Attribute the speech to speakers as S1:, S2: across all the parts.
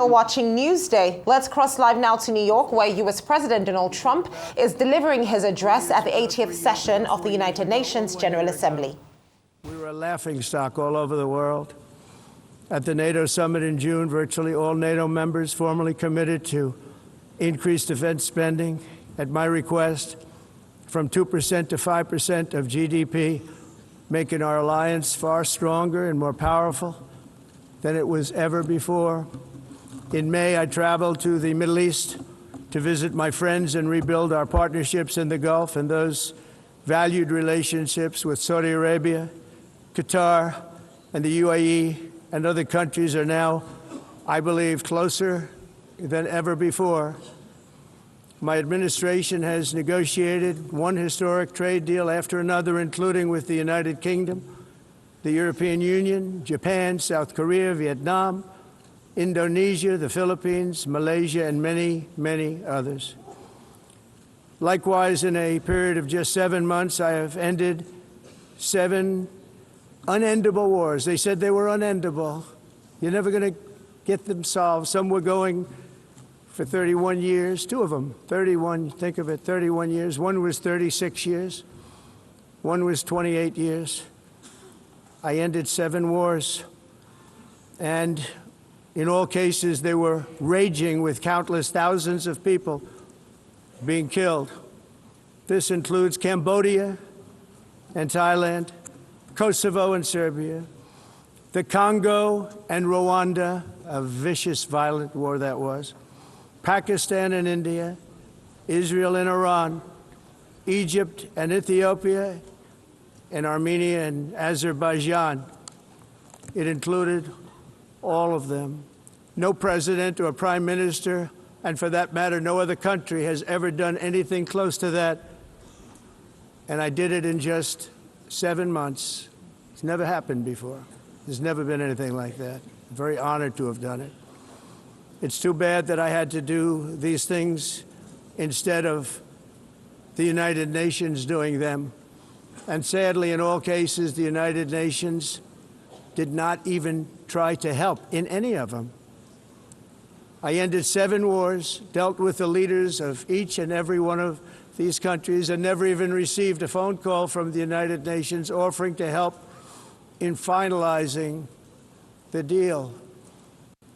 S1: Watching Newsday. Let's cross live now to New York, where U.S. President Donald Trump is delivering his address at the 80th session of the United Nations General Assembly.
S2: We were a laughingstock all over the world. At the NATO summit in June, virtually all NATO members formally committed to increase defense spending, at my request, from 2% to 5% of GDP, making our alliance far stronger and more powerful than it was ever before. In May, I traveled to the Middle East to visit my friends and rebuild our partnerships in the Gulf, and those valued relationships with Saudi Arabia, Qatar, and the UAE and other countries are now, I believe, closer than ever before. My administration has negotiated one historic trade deal after another, including with the United Kingdom, the European Union, Japan, South Korea, Vietnam, Indonesia, the Philippines, Malaysia, and many, many others. Likewise, in a period of just 7 months, I have ended 7 unendable wars. They said they were unendable. You're never going to get them solved. Some were going for 31 years, 2 of them, 31, think of it, 31 years. One was 36 years. One was 28 years. I ended 7 wars. And in all cases, they were raging with countless thousands of people being killed. This includes Cambodia and Thailand, Kosovo and Serbia, the Congo and Rwanda, a vicious, violent war that was, Pakistan and India, Israel and Iran, Egypt and Ethiopia, and Armenia and Azerbaijan. It included all of them. No president or prime minister, and for that matter, no other country has ever done anything close to that. And I did it in just 7 months. It's never happened before. There's never been anything like that. I'm very honored to have done it. It's too bad that I had to do these things instead of the United Nations doing them. And sadly, in all cases, the United Nations did not even try to help in any of them. I ended 7 wars, dealt with the leaders of each and every one of these countries, and never even received a phone call from the United Nations offering to help in finalizing the deal.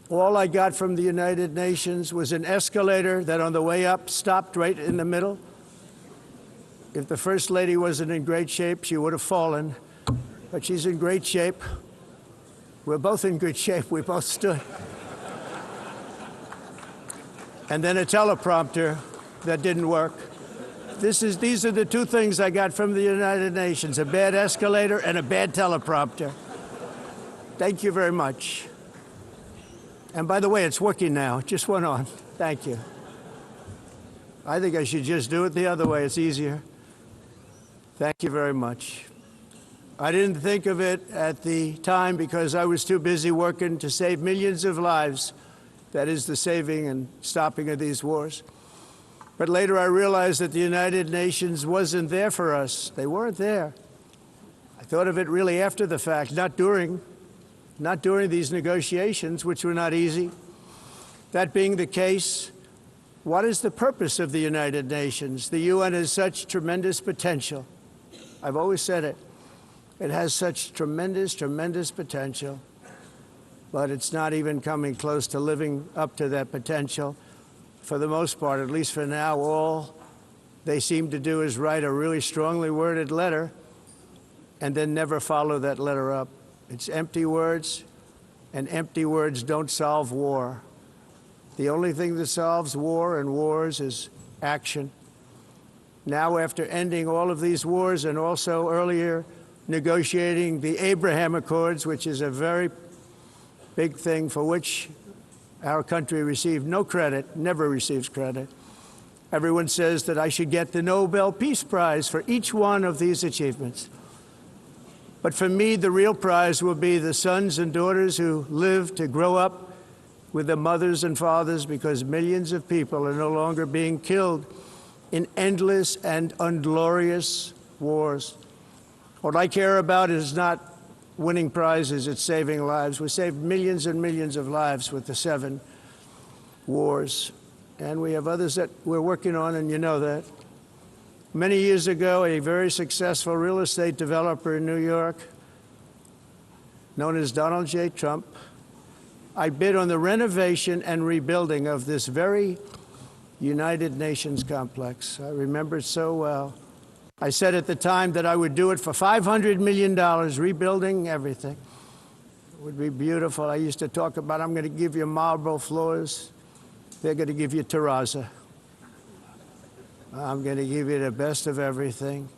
S2: All I got from the United Nations was an escalator that on the way up stopped right in the middle. If the First Lady wasn't in great shape, she would have fallen, but she's in great shape. We're both in good shape. We both stood. And then a teleprompter that didn't work. These are the 2 things I got from the United Nations, a bad escalator and a bad teleprompter. Thank you very much. And by the way, it's working now. It just went on. Thank you. I think I should just do it the other way. It's easier. Thank you very much. I didn't think of it at the time because I was too busy working to save millions of lives. That is the saving and stopping of these wars. But later I realized that the United Nations wasn't there for us. They weren't there. I thought of it really after the fact, not during these negotiations, which were not easy. That being the case, what is the purpose of the United Nations? The UN has such tremendous potential. I've always said it. It has such tremendous, tremendous potential, but it's not even coming close to living up to that potential. For the most part, at least for now, all they seem to do is write a really strongly worded letter and then never follow that letter up. It's empty words, and empty words don't solve war. The only thing that solves war and wars is action. Now, after ending all of these wars and also earlier negotiating the Abraham Accords, which is a very big thing for which our country received no credit, never receives credit. Everyone says that I should get the Nobel Peace Prize for each one of these achievements. But for me, the real prize will be the sons and daughters who live to grow up with the mothers and fathers, because millions of people are no longer being killed in endless and unglorious wars. What I care about is not winning prizes, it's saving lives. We saved millions and millions of lives with the 7 wars. And we have others that we're working on, and you know that. Many years ago, a very successful real estate developer in New York, known as Donald J. Trump, I bid on the renovation and rebuilding of this very United Nations complex. I remember it so well. I said at the time that I would do it for $500 million, rebuilding everything. It would be beautiful. I used to talk about, I'm going to give you marble floors. They're going to give you terrazzo. I'm going to give you the best of everything.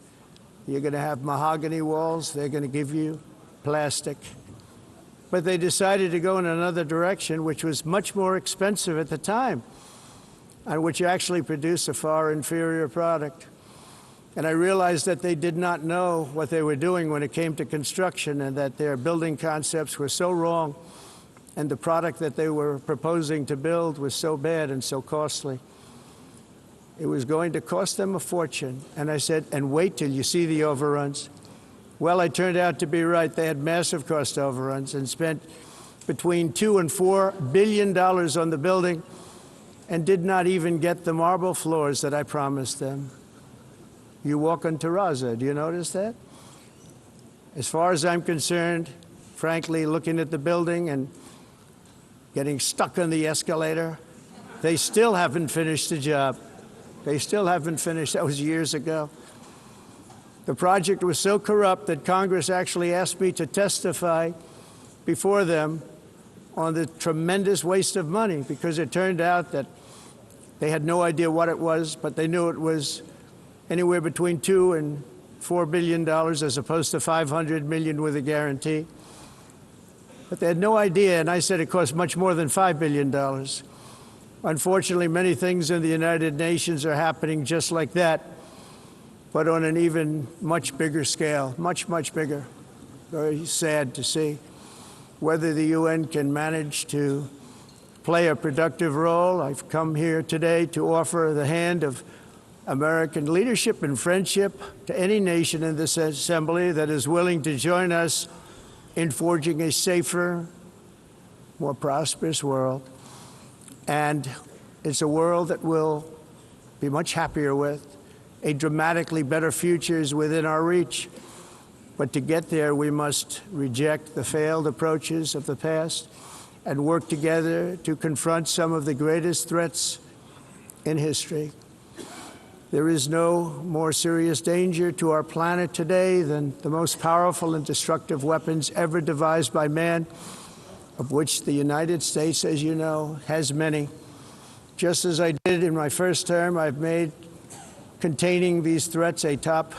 S2: You're going to have mahogany walls. They're going to give you plastic. But they decided to go in another direction, which was much more expensive at the time, and which actually produced a far inferior product. And I realized that they did not know what they were doing when it came to construction, and that their building concepts were so wrong, and the product that they were proposing to build was so bad and so costly. It was going to cost them a fortune. And I said, and wait till you see the overruns. Well, I turned out to be right. They had massive cost overruns and spent between $2 and $4 billion on the building and did not even get the marble floors that I promised them. You walk on terrazzo. Do you notice that? As far as I'm concerned, frankly, looking at the building and getting stuck on the escalator, they still haven't finished the job. They still haven't finished. That was years ago. The project was so corrupt that Congress actually asked me to testify before them on the tremendous waste of money, because it turned out that they had no idea what it was, but they knew it was anywhere between $2 and $4 billion as opposed to $500 million with a guarantee. But they had no idea, and I said it cost much more than $5 billion. Unfortunately, many things in the United Nations are happening just like that, but on an even much bigger scale, much, much bigger. Very sad to see. Whether the UN can manage to play a productive role, I've come here today to offer the hand of American leadership and friendship to any nation in this assembly that is willing to join us in forging a safer, more prosperous world. And it's a world that we'll be much happier with. A dramatically better future is within our reach. But to get there, we must reject the failed approaches of the past and work together to confront some of the greatest threats in history. There is no more serious danger to our planet today than the most powerful and destructive weapons ever devised by man, of which the United States, as you know, has many. Just as I did in my first term, I've made containing these threats a top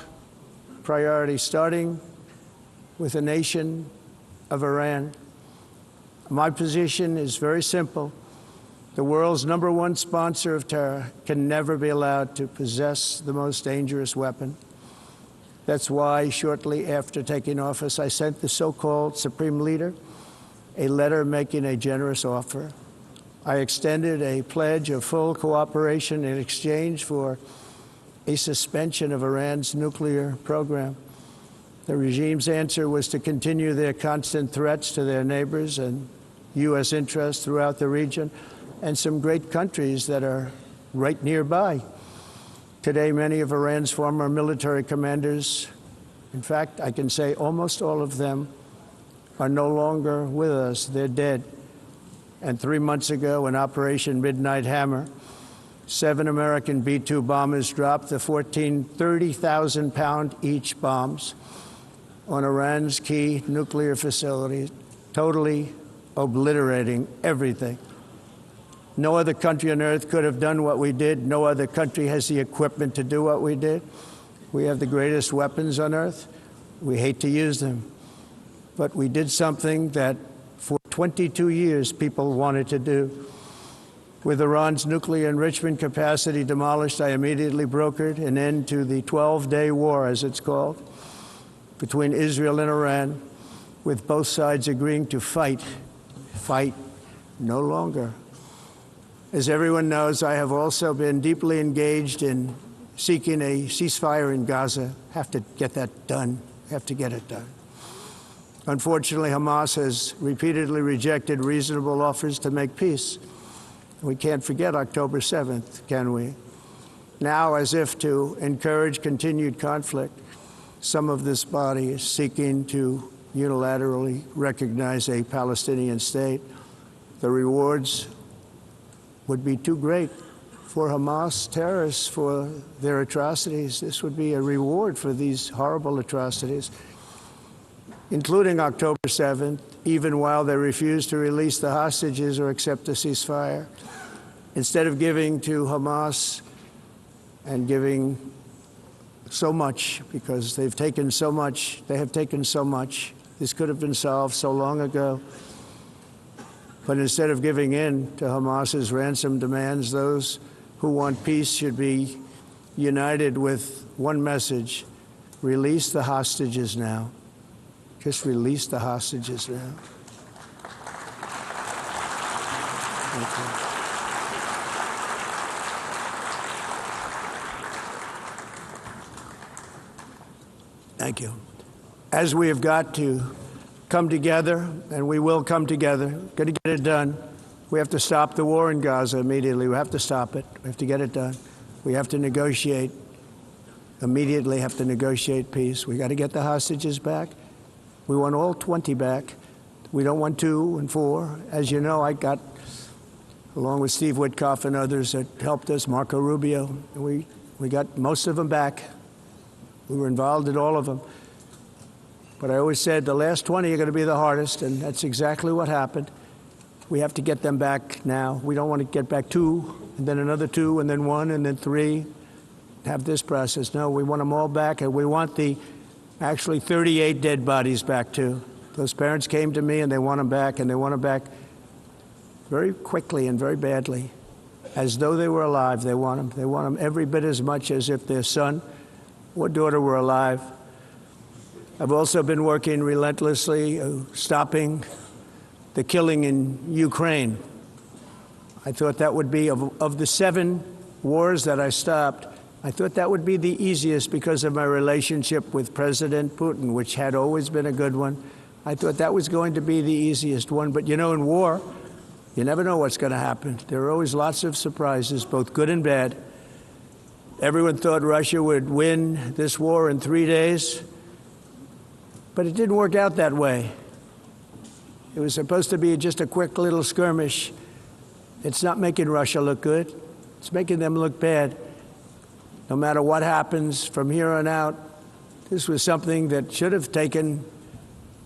S2: priority, starting with the nation of Iran. My position is very simple. The world's #1 sponsor of terror can never be allowed to possess the most dangerous weapon. That's why, shortly after taking office, I sent the so-called Supreme Leader a letter making a generous offer. I extended a pledge of full cooperation in exchange for a suspension of Iran's nuclear program. The regime's answer was to continue their constant threats to their neighbors and U.S. interests throughout the region, and some great countries that are right nearby. Today, many of Iran's former military commanders, in fact, I can say almost all of them, are no longer with us. They're dead. And 3 months ago, in Operation Midnight Hammer, 7 American B-2 bombers dropped the 14 30,000-pound each bombs on Iran's key nuclear facilities, totally obliterating everything. No other country on earth could have done what we did. No other country has the equipment to do what we did. We have the greatest weapons on earth. We hate to use them. But we did something that for 22 years people wanted to do. With Iran's nuclear enrichment capacity demolished, I immediately brokered an end to the 12-day war, as it's called, between Israel and Iran, with both sides agreeing to fight no longer. As everyone knows, I have also been deeply engaged in seeking a ceasefire in Gaza. Have to get that done. Have to get it done. Unfortunately, Hamas has repeatedly rejected reasonable offers to make peace. We can't forget October 7th, can we? Now, as if to encourage continued conflict, some of this body is seeking to unilaterally recognize a Palestinian state. The rewards would be too great for Hamas terrorists for their atrocities. This would be a reward for these horrible atrocities, including October 7th, even while they refuse to release the hostages or accept a ceasefire. Instead of giving to Hamas and giving so much, because they've taken so much, they have taken so much. This could have been solved so long ago. But instead of giving in to Hamas's ransom demands, those who want peace should be united with one message: release the hostages now. Just release the hostages now. Thank you. Thank you. As we have got to come together, and we will come together, got to get it done. We have to stop the war in Gaza immediately. We have to stop it. We have to get it done. We have to negotiate, immediately have to negotiate peace. We got to get the hostages back. We want all 20 back. We don't want 2 and 4. As you know, I got, along with Steve Witkoff and others that helped us, Marco Rubio, we got most of them back. We were involved in all of them. But I always said the last 20 are going to be the hardest, and that's exactly what happened. We have to get them back now. We don't want to get back 2, and then another 2, and then 1, and then 3. Have this process. No, we want them all back, and we want the actually 38 dead bodies back, too. Those parents came to me, and they want them back, and they want them back very quickly and very badly. As though they were alive, they want them. They want them every bit as much as if their son or daughter were alive. I've also been working relentlessly, stopping the killing in Ukraine. I thought that would be, of the 7 wars that I stopped, I thought that would be the easiest because of my relationship with President Putin, which had always been a good one. I thought that was going to be the easiest one. But, you know, in war, you never know what's going to happen. There are always lots of surprises, both good and bad. Everyone thought Russia would win this war in 3 days, but it didn't work out that way. It was supposed to be just a quick little skirmish. It's not making Russia look good. It's making them look bad. No matter what happens from here on out, this was something that should have taken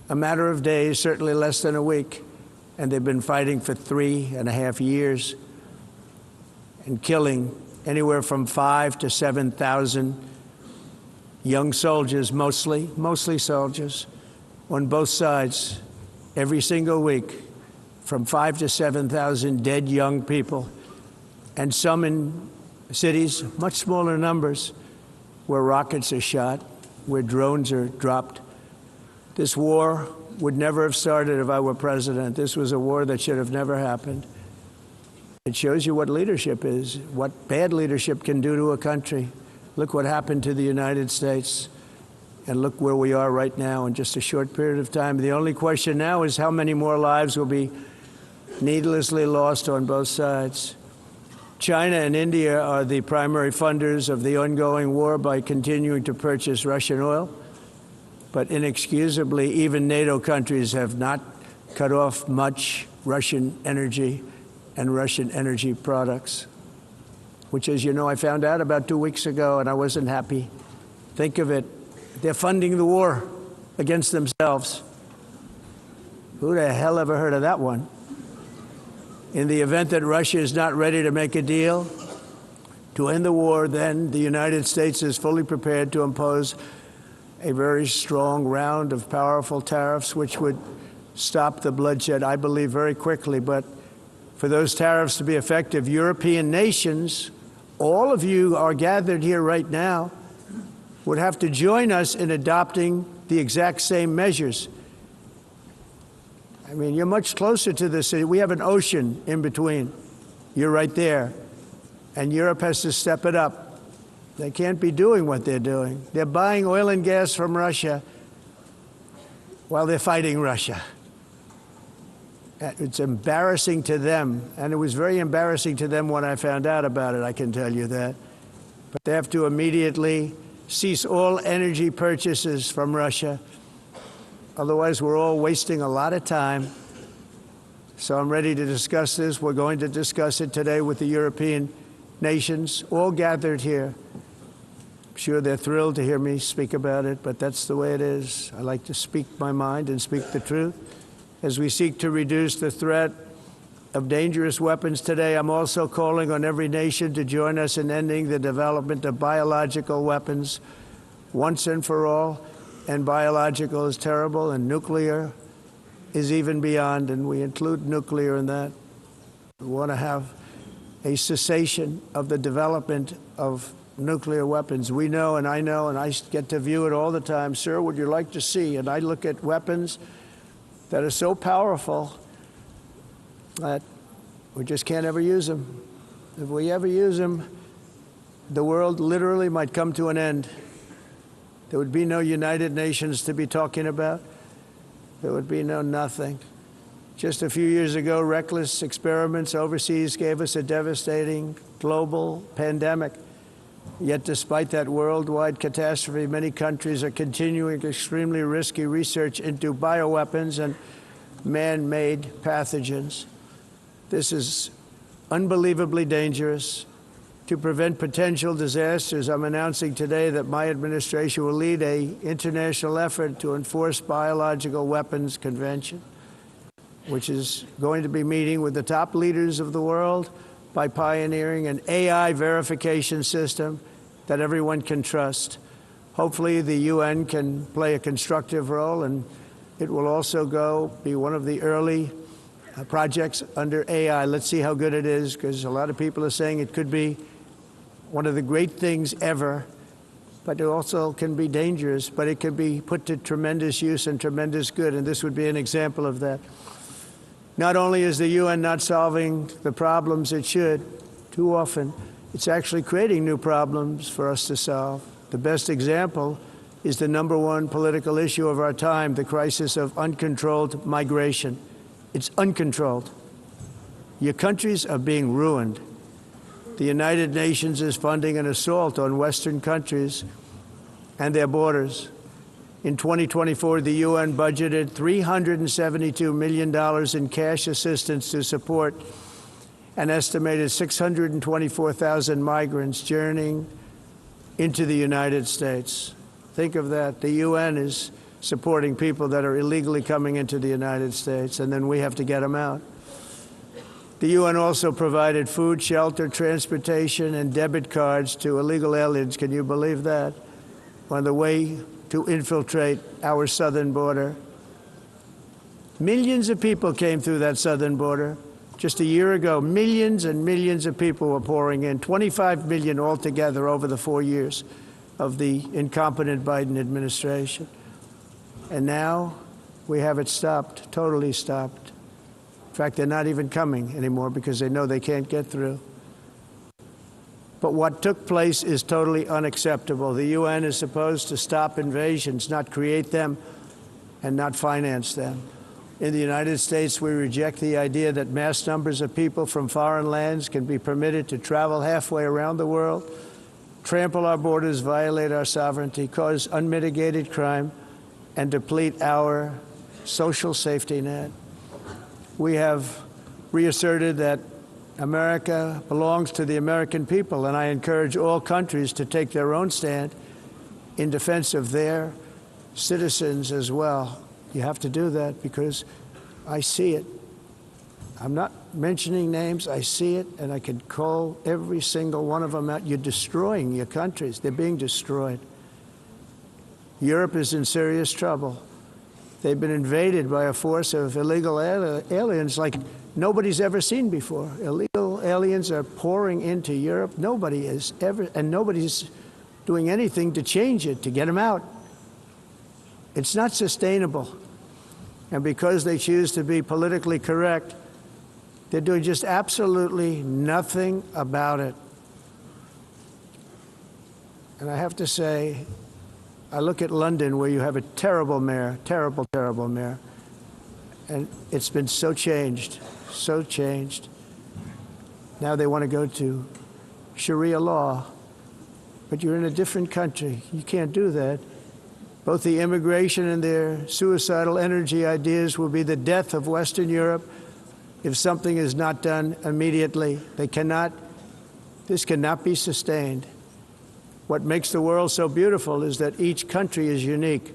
S2: a matter of days, certainly less than a week. And they've been fighting for 3.5 years and killing anywhere from 5,000 to 7,000 young soldiers, mostly soldiers, on both sides, every single week, from 5,000 to 7,000 dead young people, and some in cities, much smaller numbers, where rockets are shot, where drones are dropped. This war would never have started if I were president. This was a war that should have never happened. It shows you what leadership is, what bad leadership can do to a country. Look what happened to the United States, and look where we are right now in just a short period of time. The only question now is how many more lives will be needlessly lost on both sides. China and India are the primary funders of the ongoing war by continuing to purchase Russian oil. But inexcusably, even NATO countries have not cut off much Russian energy and Russian energy products, which, as you know, I found out about 2 weeks ago, and I wasn't happy. Think of it. They're funding the war against themselves. Who the hell ever heard of that one? In the event that Russia is not ready to make a deal to end the war, then the United States is fully prepared to impose a very strong round of powerful tariffs, which would stop the bloodshed, I believe, very quickly. But for those tariffs to be effective, European nations, all of you are gathered here right now, would have to join us in adopting the exact same measures. I mean, you're much closer to this city. We have an ocean in between. You're right there. And Europe has to step it up. They can't be doing what they're doing. They're buying oil and gas from Russia while they're fighting Russia. It's embarrassing to them, and it was very embarrassing to them when I found out about it, I can tell you that. But they have to immediately cease all energy purchases from Russia. Otherwise, we're all wasting a lot of time. So I'm ready to discuss this. We're going to discuss it today with the European nations, all gathered here. I'm sure they're thrilled to hear me speak about it, but that's the way it is. I like to speak my mind and speak the truth. As we seek to reduce the threat of dangerous weapons today, I'm also calling on every nation to join us in ending the development of biological weapons once and for all. And biological is terrible, and nuclear is even beyond, and we include nuclear in that. We want to have a cessation of the development of nuclear weapons. We know, and I get to view it all the time. Sir, would you like to see? And I look at weapons that are so powerful that we just can't ever use them. If we ever use them, the world literally might come to an end. There would be no United Nations to be talking about. There would be no nothing. Just a few years ago, reckless experiments overseas gave us a devastating global pandemic. Yet despite that worldwide catastrophe, many countries are continuing extremely risky research into bioweapons and man-made pathogens. This is unbelievably dangerous. To prevent potential disasters, I'm announcing today that my administration will lead an international effort to enforce biological weapons convention, which is going to be meeting with the top leaders of the world by pioneering an AI verification system that everyone can trust. Hopefully, the UN can play a constructive role, and it will also be one of the early projects under AI. Let's see how good it is, because a lot of people are saying it could be one of the great things ever, but it also can be dangerous, but it can be put to tremendous use and tremendous good, and this would be an example of that. Not only is the UN not solving the problems it should, too often, it's actually creating new problems for us to solve. The best example is the #1 political issue of our time, the crisis of uncontrolled migration. It's uncontrolled. Your countries are being ruined. The United Nations is funding an assault on Western countries and their borders. In 2024, the UN budgeted $372 million in cash assistance to support an estimated 624,000 migrants journeying into the United States. Think of that. The UN is supporting people that are illegally coming into the United States, and then we have to get them out. The UN also provided food, shelter, transportation, and debit cards to illegal aliens. Can you believe that? On the way to infiltrate our southern border. Millions of people came through that southern border. Just a year ago, millions and millions of people were pouring in, 25 million altogether over the 4 years of the incompetent Biden administration. And now we have it stopped, totally stopped. In fact, they're not even coming anymore because they know they can't get through. But what took place is totally unacceptable. The UN is supposed to stop invasions, not create them and not finance them. In the United States, we reject the idea that mass numbers of people from foreign lands can be permitted to travel halfway around the world, trample our borders, violate our sovereignty, cause unmitigated crime, and deplete our social safety net. We have reasserted that America belongs to the American people, and I encourage all countries to take their own stand in defense of their citizens as well. You have to do that because I see it. I'm not mentioning names. I see it, and I can call every single one of them out. You're destroying your countries. They're being destroyed. Europe is in serious trouble. They've been invaded by a force of illegal aliens like nobody's ever seen before. Illegal aliens are pouring into Europe. Nobody is ever, and nobody's doing anything to change it, to get them out. It's not sustainable. And because they choose to be politically correct, they're doing just absolutely nothing about it. And I have to say, I look at London, where you have a terrible mayor, terrible, terrible mayor. And it's been so changed, so changed. Now they want to go to Sharia law, but you're in a different country. You can't do that. Both the immigration and their suicidal energy ideas will be the death of Western Europe if something is not done immediately. This cannot be sustained. What makes the world so beautiful is that each country is unique.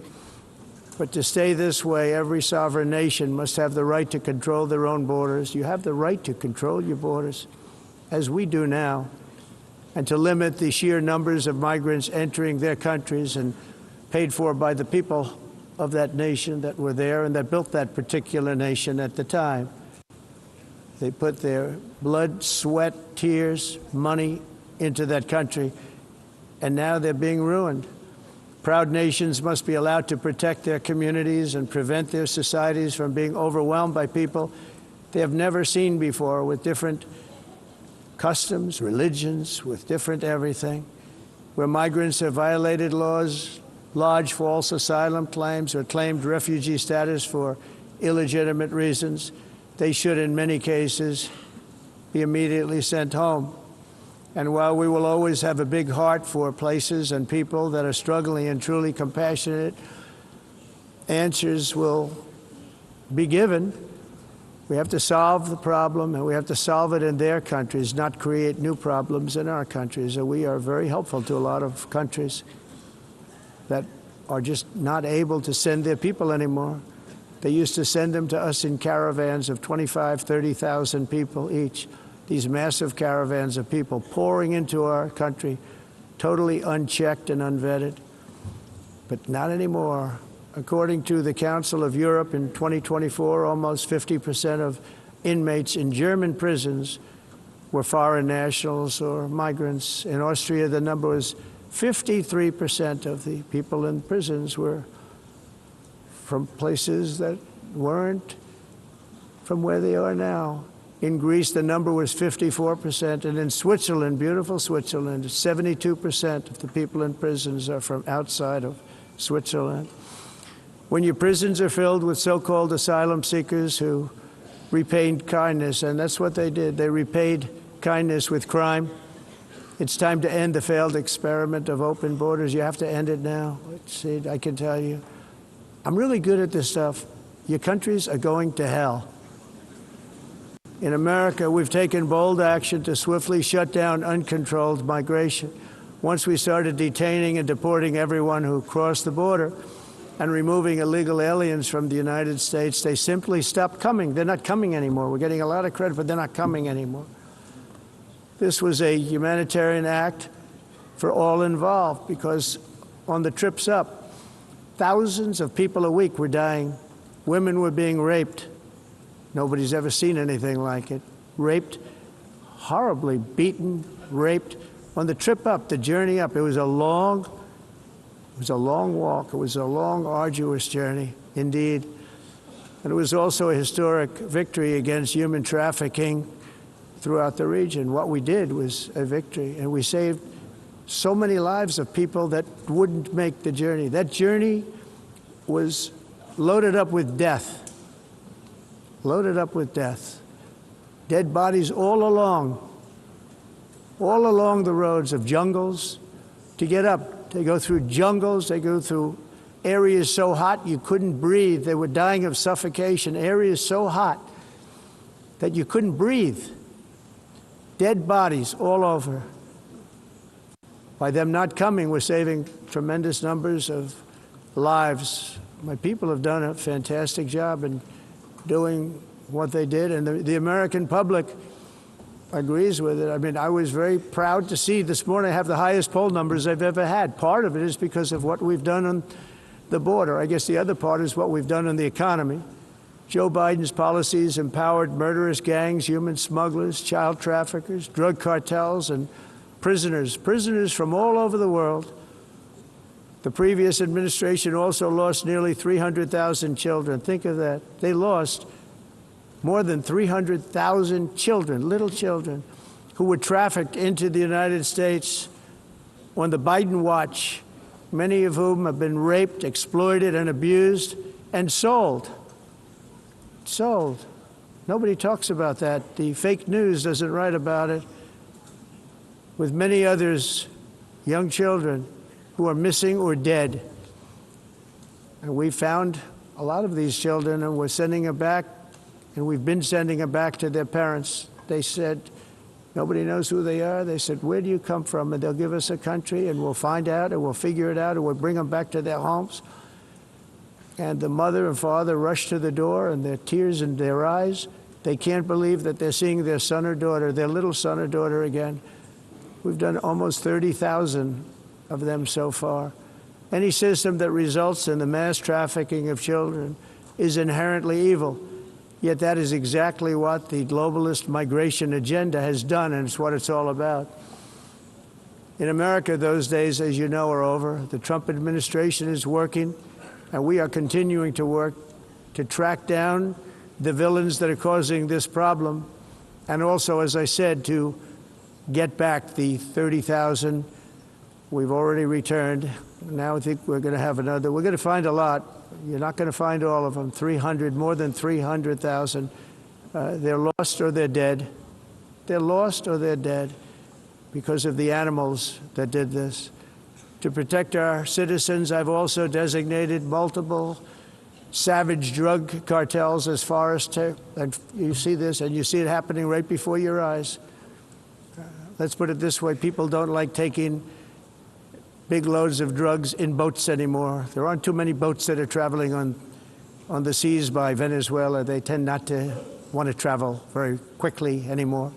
S2: But to stay this way, every sovereign nation must have the right to control their own borders. You have the right to control your borders, as we do now, and to limit the sheer numbers of migrants entering their countries and paid for by the people of that nation that were there and that built that particular nation at the time. They put their blood, sweat, tears, money into that country, and now they're being ruined. Proud nations must be allowed to protect their communities and prevent their societies from being overwhelmed by people they have never seen before, with different customs, religions, with different everything. Where migrants have violated laws, lodged false asylum claims, or claimed refugee status for illegitimate reasons, they should, in many cases, be immediately sent home. And while we will always have a big heart for places and people that are struggling and truly compassionate, answers will be given. We have to solve the problem, and we have to solve it in their countries, not create new problems in our countries. And we are very helpful to a lot of countries that are just not able to send their people anymore. They used to send them to us in caravans of 25,000, 30,000 people each. These massive caravans of people pouring into our country, totally unchecked and unvetted. But not anymore. According to the Council of Europe, in 2024, almost 50% of inmates in German prisons were foreign nationals or migrants. In Austria, the number was 53% of the people in prisons were from places that weren't from where they are now. In Greece, the number was 54%, and in Switzerland, beautiful Switzerland, 72% of the people in prisons are from outside of Switzerland. When your prisons are filled with so-called asylum seekers who repaid kindness, and that's what they did, they repaid kindness with crime. It's time to end the failed experiment of open borders. You have to end it now. I can tell you. I'm really good at this stuff. Your countries are going to hell. In America, we've taken bold action to swiftly shut down uncontrolled migration. Once we started detaining and deporting everyone who crossed the border and removing illegal aliens from the United States, they simply stopped coming. They're not coming anymore. We're getting a lot of credit, but they're not coming anymore. This was a humanitarian act for all involved, because on the trips up, thousands of people a week were dying. Women were being raped. Nobody's ever seen anything like it. Raped, horribly beaten, raped. On the trip up, the journey up, it was a long walk. It was a long, arduous journey, indeed. And it was also a historic victory against human trafficking throughout the region. What we did was a victory, and we saved so many lives of people that wouldn't make the journey. That journey was loaded up with death. Loaded up with death. Dead bodies all along the roads of jungles to get up. They go through jungles, they go through areas so hot you couldn't breathe. They were dying of suffocation, areas so hot that you couldn't breathe. Dead bodies all over. By them not coming, we're saving tremendous numbers of lives. My people have done a fantastic job in doing what they did, and the American public agrees with it. I mean, I was very proud to see this morning I have the highest poll numbers I've ever had. Part of it is because of what we've done on the border. I guess the other part is what we've done on the economy. Joe Biden's policies empowered murderous gangs, human smugglers, child traffickers, drug cartels, and prisoners from all over the world. The previous administration also lost nearly 300,000 children. Think of that. They lost more than 300,000 children, little children, who were trafficked into the United States on the Biden watch, many of whom have been raped, exploited, and abused, and sold sold. Nobody talks about that. The fake news doesn't write about it. With many others, young children who are missing or dead. And we found a lot of these children, and we're sending them back, and we've been sending them back to their parents. They said, nobody knows who they are. They said, where do you come from? And they'll give us a country, and we'll find out, and we'll figure it out, and we'll bring them back to their homes. And the mother and father rush to the door, and their tears in their eyes. They can't believe that they're seeing their son or daughter, their little son or daughter again. We've done almost 30,000 of them so far. Any system that results in the mass trafficking of children is inherently evil. Yet that is exactly what the globalist migration agenda has done, and it's what it's all about. In America, those days, as you know, are over. The Trump administration is working, and we are continuing to work to track down the villains that are causing this problem, and also, as I said, to get back the 30,000 we've already returned. Now I think we're going to have another. We're going to find a lot. You're not going to find all of them. 300, more than 300,000. They're lost or they're dead. They're lost or they're dead because of the animals that did this. To protect our citizens, I've also designated multiple savage drug cartels as far as and you see this, and you see it happening right before your eyes. Let's put it this way. People don't like taking big loads of drugs in boats anymore. There aren't too many boats that are traveling on the seas by Venezuela. They tend not to want to travel very quickly anymore.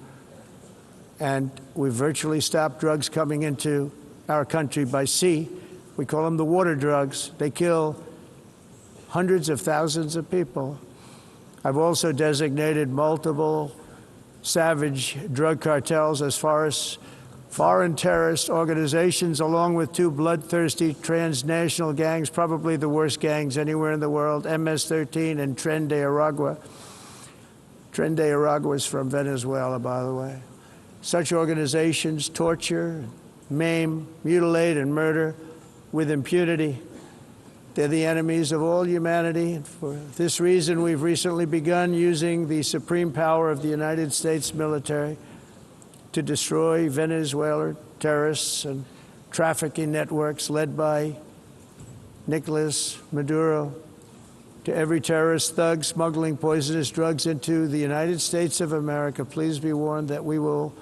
S2: And we've virtually stopped drugs coming into our country by sea. We call them the water drugs. They kill hundreds of thousands of people. I've also designated multiple savage drug cartels as far as foreign terrorist organizations, along with two bloodthirsty transnational gangs, probably the worst gangs anywhere in the world, MS-13 and Tren de Aragua. Tren de Aragua is from Venezuela, by the way. Such organizations torture, maim, mutilate, and murder with impunity. They're the enemies of all humanity. And for this reason, we've recently begun using the supreme power of the United States military to destroy Venezuelan terrorists and trafficking networks led by Nicolas Maduro. To every terrorist thug smuggling poisonous drugs into the United States of America, please be warned that we will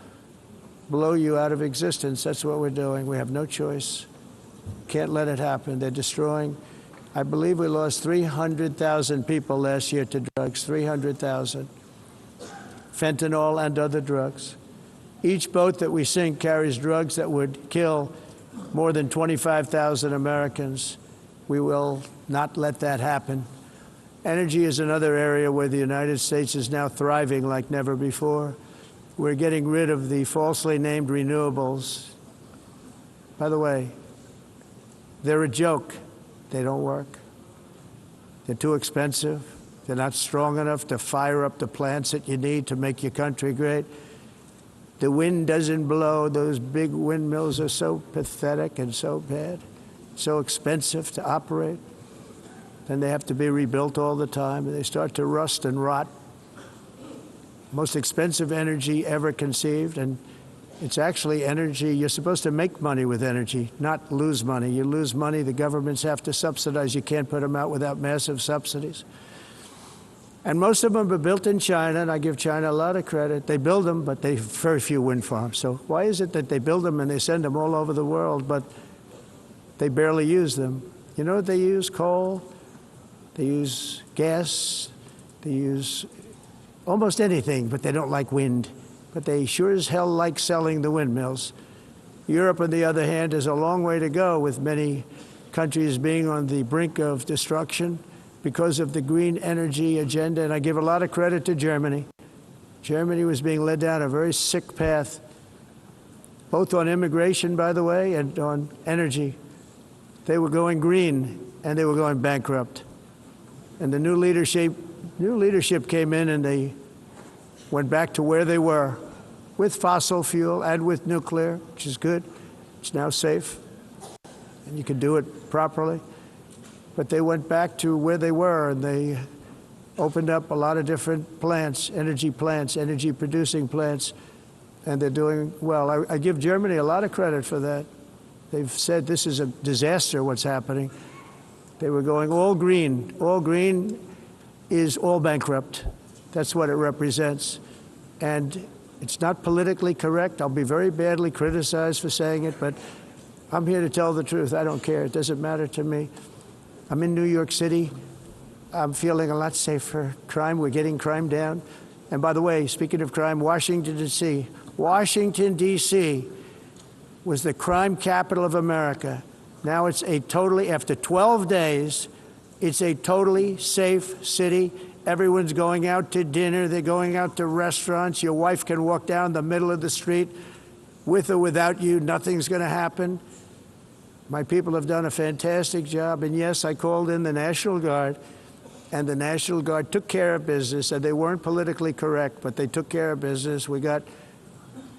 S2: blow you out of existence. That's what we're doing. We have no choice. Can't let it happen. They're destroying. I believe we lost 300,000 people last year to drugs, 300,000. Fentanyl and other drugs. Each boat that we sink carries drugs that would kill more than 25,000 Americans. We will not let that happen. Energy is another area where the United States is now thriving like never before. We're getting rid of the falsely named renewables. By the way, they're a joke. They don't work. They're too expensive. They're not strong enough to fire up the plants that you need to make your country great. The wind doesn't blow. Those big windmills are so pathetic and so bad, so expensive to operate. Then they have to be rebuilt all the time, and they start to rust and rot. Most expensive energy ever conceived, and it's actually energy. You're supposed to make money with energy, not lose money. You lose money, the governments have to subsidize. You can't put them out without massive subsidies. And most of them are built in China, and I give China a lot of credit. They build them, but they have very few wind farms. So why is it that they build them and they send them all over the world, but they barely use them? You know what they use? Coal. They use gas. They use almost anything, but they don't like wind. But they sure as hell like selling the windmills. Europe, on the other hand, has a long way to go, with many countries being on the brink of destruction because of the green energy agenda. And I give a lot of credit to Germany. Germany was being led down a very sick path, both on immigration, by the way, and on energy. They were going green, and they were going bankrupt. And the new leadership came in, and they went back to where they were, with fossil fuel and with nuclear, which is good. It's now safe, and you can do it properly. But they went back to where they were, and they opened up a lot of different plants, energy producing plants, and they're doing well. I give Germany a lot of credit for that. They've said this is a disaster, what's happening. They were going all green. All green is all bankrupt. That's what it represents. And it's not politically correct. I'll be very badly criticized for saying it, but I'm here to tell the truth. I don't care. It doesn't matter to me. I'm in New York City. I'm feeling a lot safer. Crime, we're getting crime down. And by the way, speaking of crime, Washington, D.C. Washington, D.C. was the crime capital of America. Now it's after 12 days, it's a totally safe city. Everyone's going out to dinner. They're going out to restaurants. Your wife can walk down the middle of the street with or without you. Nothing's going to happen. My people have done a fantastic job. And yes, I called in the National Guard, and the National Guard took care of business. And they weren't politically correct, but they took care of business. We got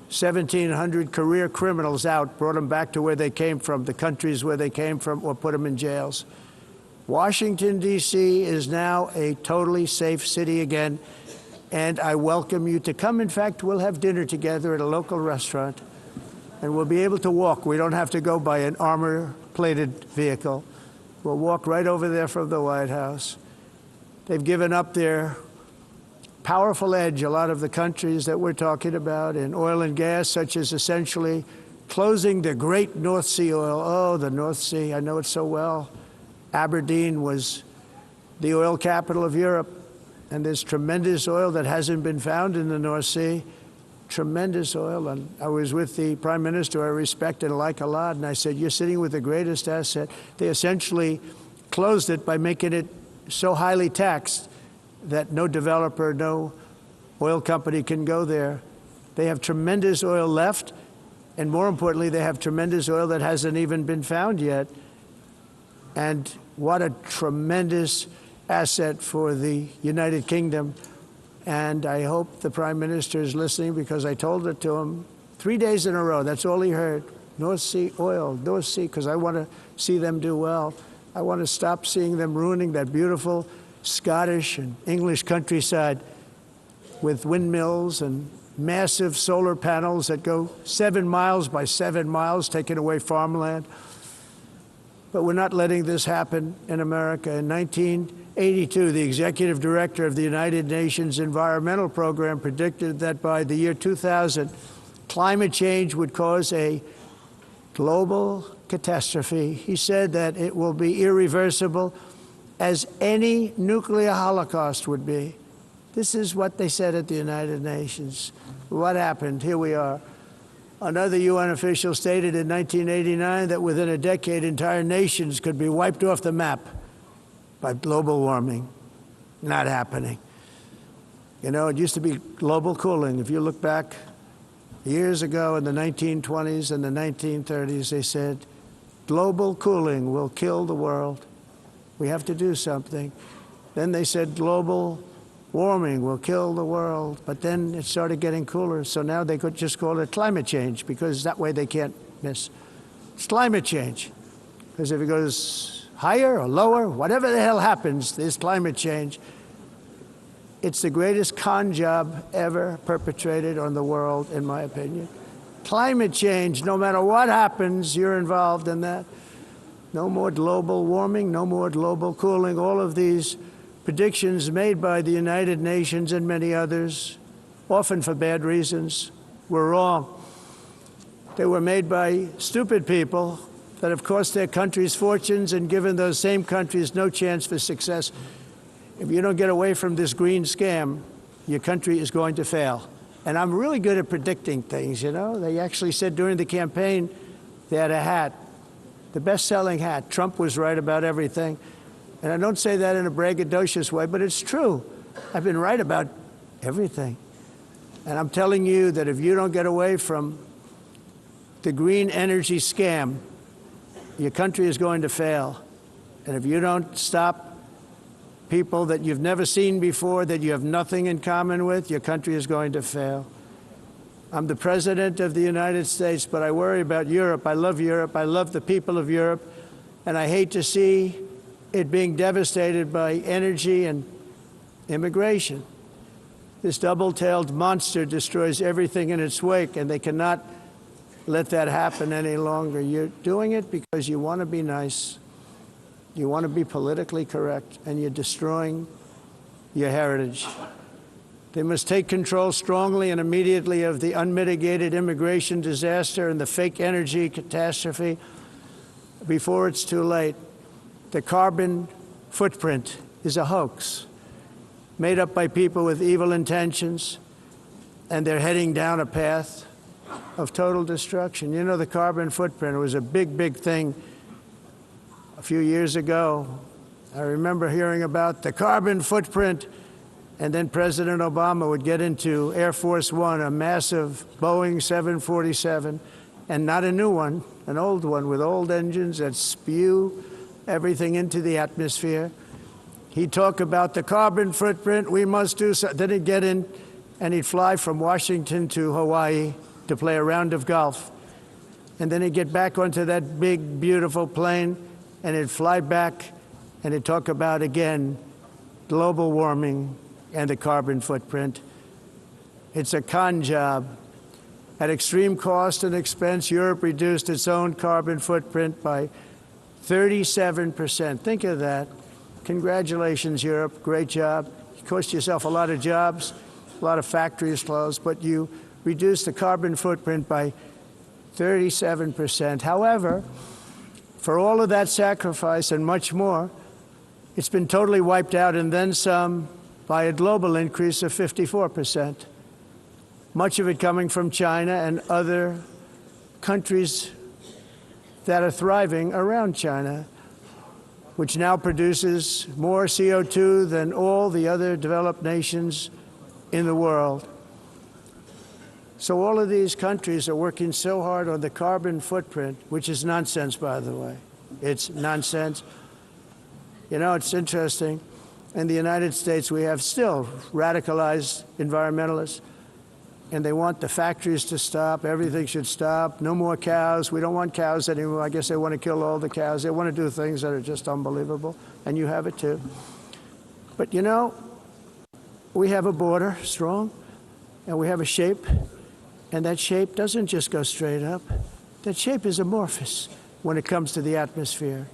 S2: 1,700 career criminals out, brought them back to where they came from, the countries where they came from, or put them in jails. Washington, D.C. is now a totally safe city again, and I welcome you to come. In fact, we'll have dinner together at a local restaurant, and we'll be able to walk. We don't have to go by an armor-plated vehicle. We'll walk right over there from the White House. They've given up their powerful edge, a lot of the countries that we're talking about, in oil and gas, such as essentially closing the great North Sea oil. Oh, the North Sea, I know it so well. Aberdeen was the oil capital of Europe, and there's tremendous oil that hasn't been found in the North Sea. Tremendous oil. And I was with the Prime Minister I respect and like a lot, and I said, you're sitting with the greatest asset. They essentially closed it by making it so highly taxed that no developer, no oil company can go there. They have tremendous oil left, and more importantly, they have tremendous oil that hasn't even been found yet. And what a tremendous asset for the United Kingdom. And I hope the Prime Minister is listening, because I told it to him 3 days in a row. That's all he heard. North Sea oil, North Sea, because I want to see them do well. I want to stop seeing them ruining that beautiful Scottish and English countryside with windmills and massive solar panels that go 7 miles by 7 miles, taking away farmland. But we're not letting this happen in America. In 1982, the executive director of the United Nations Environmental Program predicted that by the year 2000, climate change would cause a global catastrophe. He said that it will be irreversible, as any nuclear holocaust would be. This is what they said at the United Nations. What happened? Here we are. Another UN official stated in 1989 that within a decade, entire nations could be wiped off the map by global warming. Not happening. You know, it used to be global cooling. If you look back years ago in the 1920s and the 1930s, they said, global cooling will kill the world. We have to do something. Then they said global warming will kill the world, but then it started getting cooler, so now they could just call it climate change, because that way they can't miss. It's climate change, because if it goes higher or lower, whatever the hell happens, there's climate change. It's the greatest con job ever perpetrated on the world, in my opinion. Climate change, no matter what happens, you're involved in that. No more global warming, no more global cooling. All of these predictions made by the United Nations and many others, often for bad reasons, were wrong. They were made by stupid people that have cost their countries fortunes and given those same countries no chance for success. If you don't get away from this green scam, your country is going to fail. And I'm really good at predicting things, you know. They actually said during the campaign, they had a hat, the best-selling hat. Trump was right about everything. And I don't say that in a braggadocious way, but it's true. I've been right about everything. And I'm telling you that if you don't get away from the green energy scam, your country is going to fail. And if you don't stop people that you've never seen before, that you have nothing in common with, your country is going to fail. I'm the president of the United States, but I worry about Europe. I love Europe. I love the people of Europe. And I hate to see it being devastated by energy and Immigration. This double-tailed monster destroys everything in its wake, and they cannot let that happen any longer. You're doing it because you want to be nice. You want to be politically correct, and you're destroying your heritage. They must take control strongly and immediately of the unmitigated immigration disaster and the fake energy catastrophe before it's too late. The carbon footprint is a hoax made up by people with evil intentions, and they're heading down a path of total destruction. You know, the carbon footprint was a big, big thing a few years ago. I remember hearing about the carbon footprint, and then President Obama would get into Air Force One, a massive Boeing 747, and not a new one, an old one with old engines that spew everything into the atmosphere. He'd talk about the carbon footprint, we must do so. Then he'd get in and he'd fly from Washington to Hawaii to play a round of golf. And then he'd get back onto that big, beautiful plane and he'd fly back and he'd talk about, again, global warming and the carbon footprint. It's a con job. At extreme cost and expense, Europe reduced its own carbon footprint by 37%. Think of that. Congratulations, Europe. Great job. You cost yourself a lot of jobs, a lot of factories closed, but you reduced the carbon footprint by 37%. However, for all of that sacrifice and much more, it's been totally wiped out and then some by a global increase of 54%. Much of it coming from China and other countries that are thriving around China, which now produces more CO2 than all the other developed nations in the world. So all of these countries are working so hard on the carbon footprint, which is nonsense, by the way. It's nonsense. You know, it's interesting. In the United States, we have still radicalized environmentalists, and they want the factories to stop. Everything should stop. No more cows. We don't want cows anymore. I guess they want to kill all the cows. They want to do things that are just unbelievable, and you have it too. But you know, we have a border, strong, and we have a shape, and that shape doesn't just go straight up. That shape is amorphous when it comes to the atmosphere.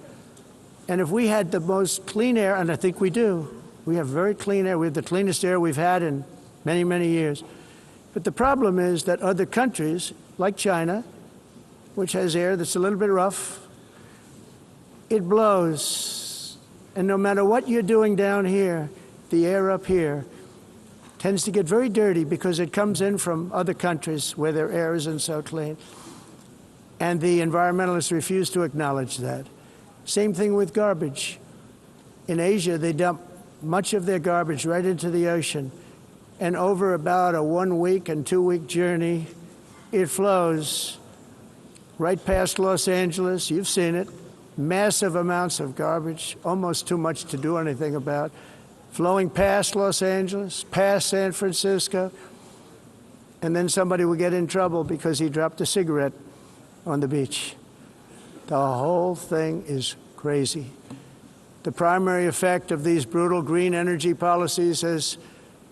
S2: And if we had the most clean air, and I think we do, we have very clean air. We have the cleanest air we've had in many, many years. But the problem is that other countries, like China, which has air that's a little bit rough, it blows. And no matter what you're doing down here, the air up here tends to get very dirty because it comes in from other countries where their air isn't so clean. And the environmentalists refuse to acknowledge that. Same thing with garbage. In Asia, they dump much of their garbage right into the ocean. And over about a 1 week and 2 week journey, it flows right past Los Angeles. You've seen it. Massive amounts of garbage, almost too much to do anything about, flowing past Los Angeles, past San Francisco, and then somebody will get in trouble because he dropped a cigarette on the beach. The whole thing is crazy. The primary effect of these brutal green energy policies has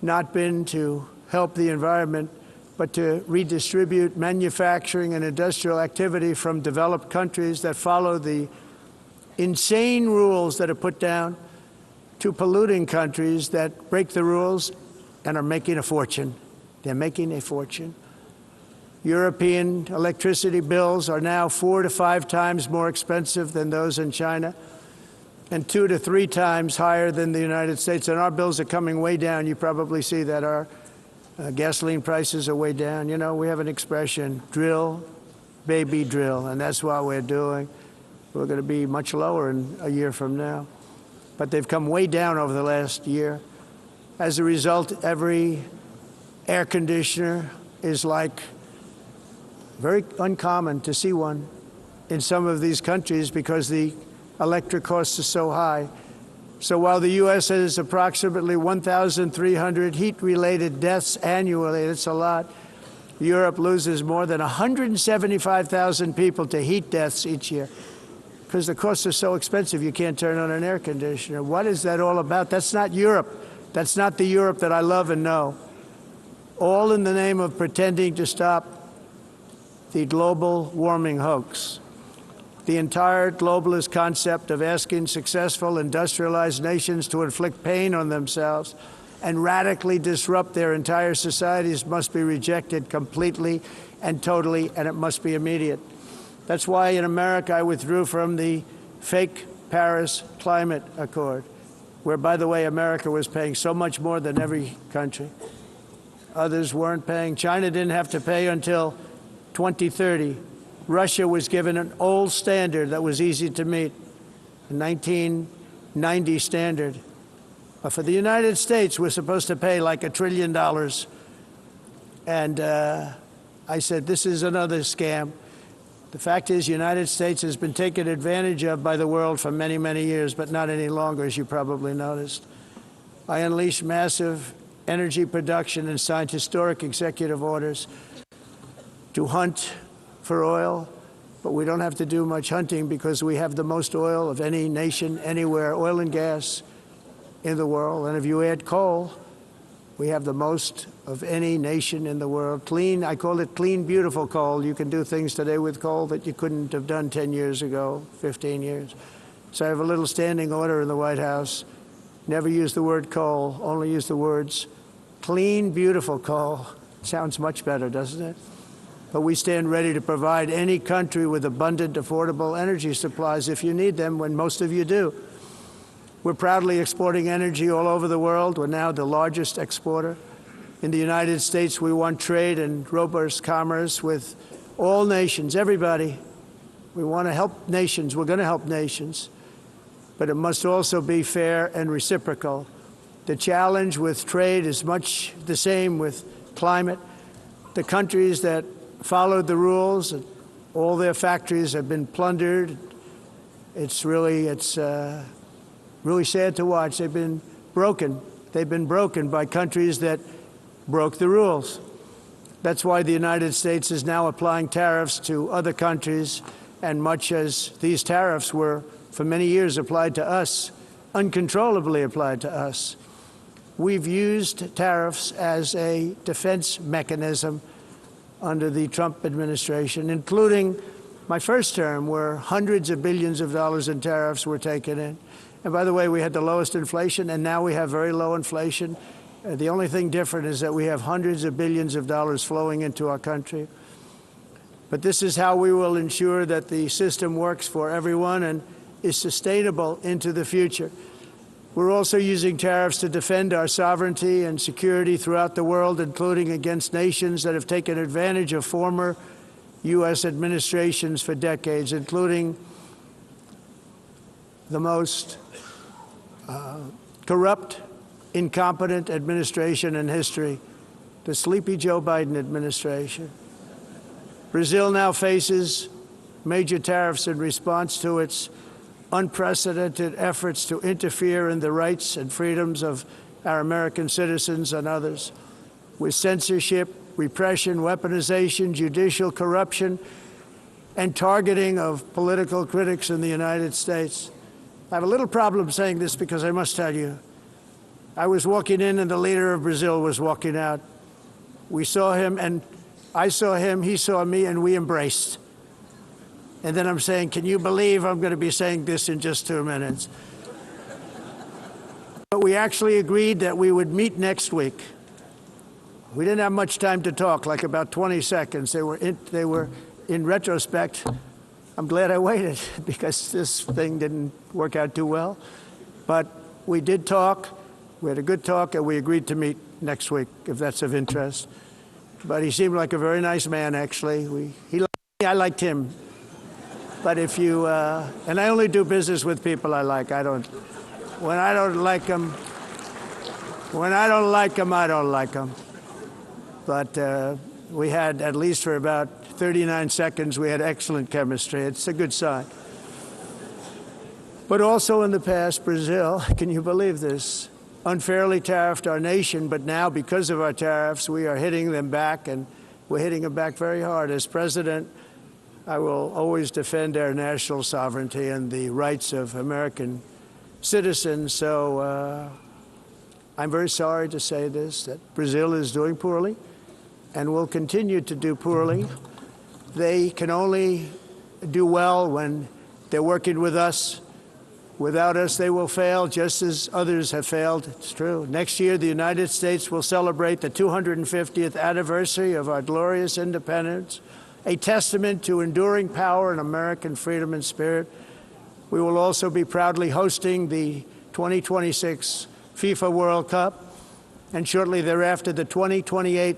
S2: not been to help the environment, but to redistribute manufacturing and industrial activity from developed countries that follow the insane rules that are put down to polluting countries that break the rules and are making a fortune. They're making a fortune. European electricity bills are now 4 to 5 times more expensive than those in China, and 2 to 3 times higher than the United States. And our bills are coming way down. You probably see that our gasoline prices are way down. You know, we have an expression, drill, baby, drill, and that's what we're doing. We're going to be much lower in a year from now. But they've come way down over the last year. As a result, every air conditioner is like very uncommon to see one in some of these countries because the electric costs are so high. So while the U.S. has approximately 1,300 heat-related deaths annually, that's a lot, Europe loses more than 175,000 people to heat deaths each year because the costs are so expensive you can't turn on an air conditioner. What is that all about? That's not Europe. That's not the Europe that I love and know. All in the name of pretending to stop the global warming hoax. The entire globalist concept of asking successful industrialized nations to inflict pain on themselves and radically disrupt their entire societies must be rejected completely and totally, and it must be immediate. That's why in America I withdrew from the fake Paris Climate Accord, where, by the way, America was paying so much more than every country. Others weren't paying. China didn't have to pay until 2030. Russia was given an old standard that was easy to meet, a 1990 standard. But for the United States, we're supposed to pay like $1 trillion. And I said, this is another scam. The fact is, the United States has been taken advantage of by the world for many, many years, but not any longer, as you probably noticed. I unleashed massive energy production and signed historic executive orders to hunt for oil, but we don't have to do much hunting because we have the most oil of any nation anywhere, oil and gas in the world. And if you add coal, we have the most of any nation in the world. Clean, I call it clean, beautiful coal. You can do things today with coal that you couldn't have done 10 years ago, 15 years. So I have a little standing order in the White House. Never use the word coal, only use the words clean, beautiful coal. Sounds much better, doesn't it? But we stand ready to provide any country with abundant, affordable energy supplies if you need them, when most of you do. We're proudly exporting energy all over the world. We're now the largest exporter. In the United States, we want trade and robust commerce with all nations, everybody. We want to help nations. We're going to help nations. But it must also be fair and reciprocal. The challenge with trade is much the same with climate. The countries that followed the rules, all their factories have been plundered. It's really sad to watch. They've been broken. They've been broken by countries that broke the rules. That's why the United States is now applying tariffs to other countries, and much as these tariffs were for many years applied to us, uncontrollably applied to us. We've used tariffs as a defense mechanism under the Trump administration, including my first term, where hundreds of billions of dollars in tariffs were taken in. And by the way, we had the lowest inflation, and now we have very low inflation. The only thing different is that we have hundreds of billions of dollars flowing into our country. But this is how we will ensure that the system works for everyone and is sustainable into the future. We're also using tariffs to defend our sovereignty and security throughout the world, including against nations that have taken advantage of former U.S. administrations for decades, including the most corrupt, incompetent administration in history, the sleepy Joe Biden administration. Brazil now faces major tariffs in response to its unprecedented efforts to interfere in the rights and freedoms of our American citizens and others, with censorship, repression, weaponization, judicial corruption, and targeting of political critics in the United States. I have a little problem saying this because I must tell you, I was walking in and the leader of Brazil was walking out. We saw him and I saw him, he saw me, and we embraced. And then I'm saying, can you believe I'm going to be saying this in just 2 minutes? But we actually agreed that we would meet next week. We didn't have much time to talk, like about 20 seconds. They were in retrospect, I'm glad I waited because this thing didn't work out too well. But we did talk, we had a good talk, and we agreed to meet next week, if that's of interest. But he seemed like a very nice man, actually. He liked me, I liked him. But if you, and I only do business with people I like. When I don't like them, I don't like them. But we had, at least for about 39 seconds, we had excellent chemistry. It's a good sign. But also in the past, Brazil, can you believe this, unfairly tariffed our nation, but now because of our tariffs, we are hitting them back, and we're hitting them back very hard. As president, I will always defend our national sovereignty and the rights of American citizens. So I'm very sorry to say this, that Brazil is doing poorly and will continue to do poorly. They can only do well when they're working with us. Without us, they will fail, just as others have failed. It's true. Next year, the United States will celebrate the 250th anniversary of our glorious independence, a testament to enduring power and American freedom and spirit. We will also be proudly hosting the 2026 FIFA World Cup, and shortly thereafter, the 2028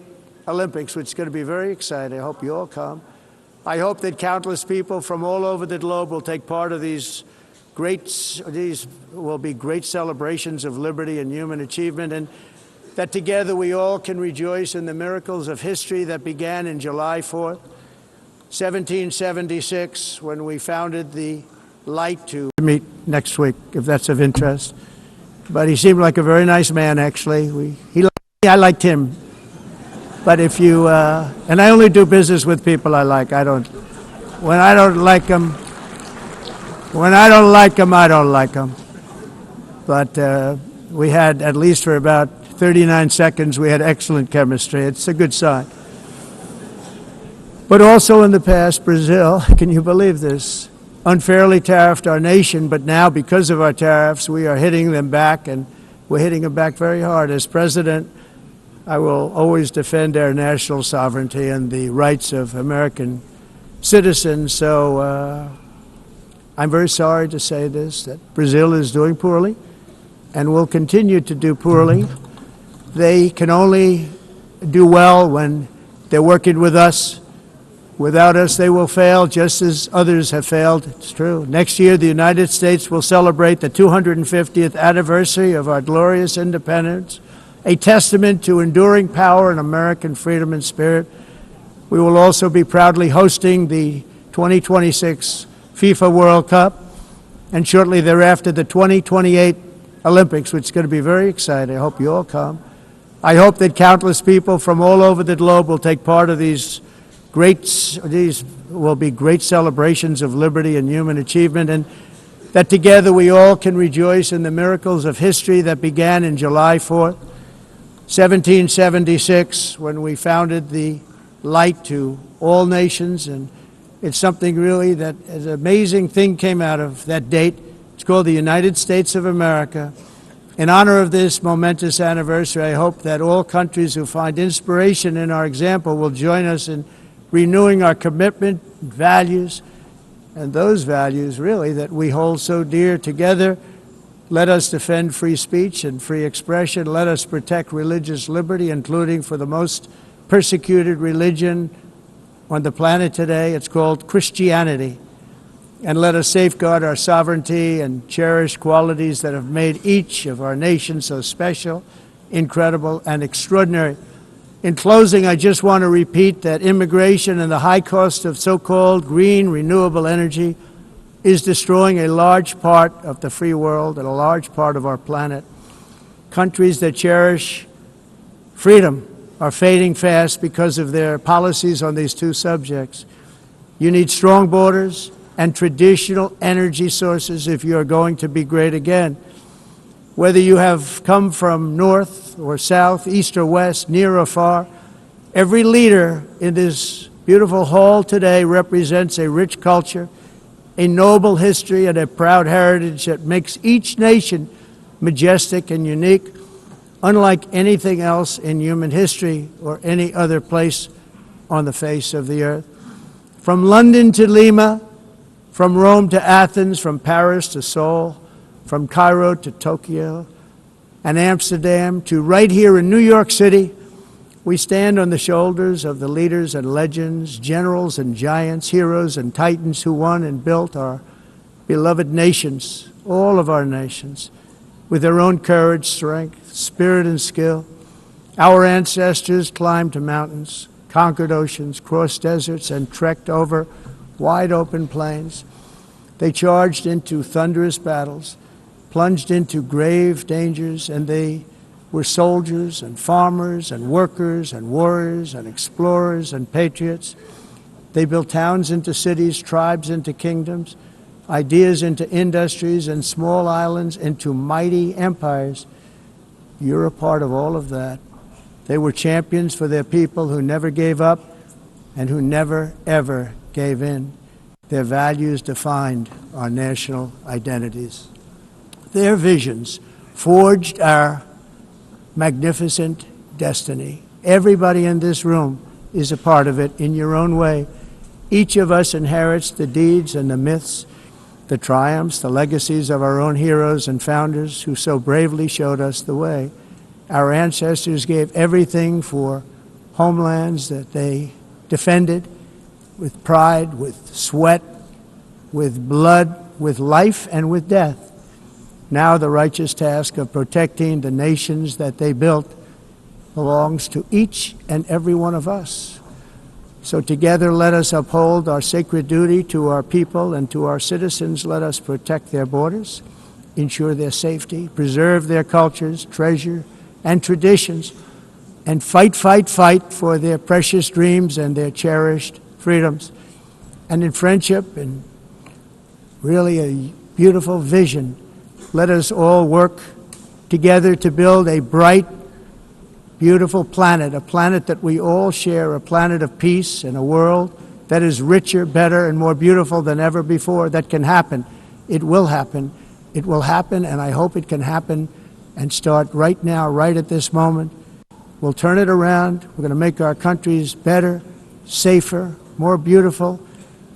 S2: Olympics, which is going to be very exciting. I hope you all come. I hope that countless people from all over the globe will take part of these will be great celebrations of liberty and human achievement, and that together we all can rejoice in the miracles of history that began in July 4th, 1776, when we founded the Light to meet next week, if that's of interest. But he seemed like a very nice man, actually. I liked him. But if you, and I only do business with people I like. When I don't like them, I don't like them. But we had, at least for about 39 seconds, we had excellent chemistry. It's a good sign. But also in the past, Brazil, can you believe this, unfairly tariffed our nation, but now because of our tariffs, we are hitting them back, and we're hitting them back very hard. As president, I will always defend our national sovereignty and the rights of American citizens. So I'm very sorry to say this, that Brazil is doing poorly and will continue to do poorly. They can only do well when they're working with us. Without us, they will fail, just as others have failed. It's true. Next year, the United States will celebrate the 250th anniversary of our glorious independence, a testament to enduring power and American freedom and spirit. We will also be proudly hosting the 2026 FIFA World Cup, and shortly thereafter, the 2028 Olympics, which is going to be very exciting. I hope you all come. I hope that countless people from all over the globe will take part of these will be great celebrations of liberty and human achievement, and that together we all can rejoice in the miracles of history that began in July 4th, 1776, when we founded the Light to all nations. And it's something really that an amazing thing came out of that date. It's called the United States of America. In honor of this momentous anniversary, I hope that all countries who find inspiration in our example will join us in renewing our commitment, values, and those values really that we hold so dear. Together, let us defend free speech and free expression. Let us protect religious liberty, including for the most persecuted religion on the planet today. It's called Christianity. And let us safeguard our sovereignty and cherish qualities that have made each of our nations so special, incredible, and extraordinary. In closing, I just want to repeat that immigration and the high cost of so-called green renewable energy is destroying a large part of the free world and a large part of our planet. Countries that cherish freedom are fading fast because of their policies on these two subjects. You need strong borders and traditional energy sources if you are going to be great again. Whether you have come from north or south, east or west, near or far, every leader in this beautiful hall today represents a rich culture, a noble history, and a proud heritage that makes each nation majestic and unique, unlike anything else in human history or any other place on the face of the earth. From London to Lima, from Rome to Athens, from Paris to Seoul, from Cairo to Tokyo and Amsterdam to right here in New York City, we stand on the shoulders of the leaders and legends, generals and giants, heroes and titans who won and built our beloved nations, all of our nations, with their own courage, strength, spirit, and skill. Our ancestors climbed mountains, conquered oceans, crossed deserts, and trekked over wide open plains. They charged into thunderous battles, plunged into grave dangers, and they were soldiers and farmers and workers and warriors and explorers and patriots. They built towns into cities, tribes into kingdoms, ideas into industries, and small islands into mighty empires. You're a part of all of that. They were champions for their people who never gave up and who never, ever gave in. Their values defined our national identities. Their visions forged our magnificent destiny. Everybody in this room is a part of it in your own way. Each of us inherits the deeds and the myths, the triumphs, the legacies of our own heroes and founders who so bravely showed us the way. Our ancestors gave everything for homelands that they defended with pride, with sweat, with blood, with life, and with death. Now the righteous task of protecting the nations that they built belongs to each and every one of us. So together let us uphold our sacred duty to our people and to our citizens. Let us protect their borders, ensure their safety, preserve their cultures, treasure, and traditions, and fight for their precious dreams and their cherished freedoms. And in friendship and really a beautiful vision, let us all work together to build a bright, beautiful planet, a planet that we all share, a planet of peace and a world that is richer, better, and more beautiful than ever before. That can happen. It will happen. It will happen, and I hope it can happen and start right now, right at this moment. We'll turn it around. We're going to make our countries better, safer, more beautiful.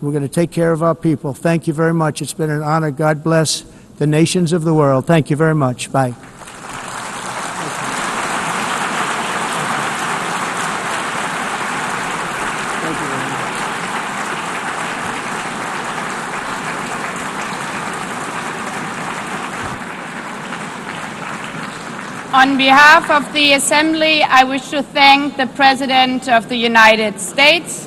S2: We're going to take care of our people. Thank you very much. It's been an honor. God bless the nations of the world. Thank you very much. Bye.
S3: On behalf of the Assembly, I wish to thank the President of the United States,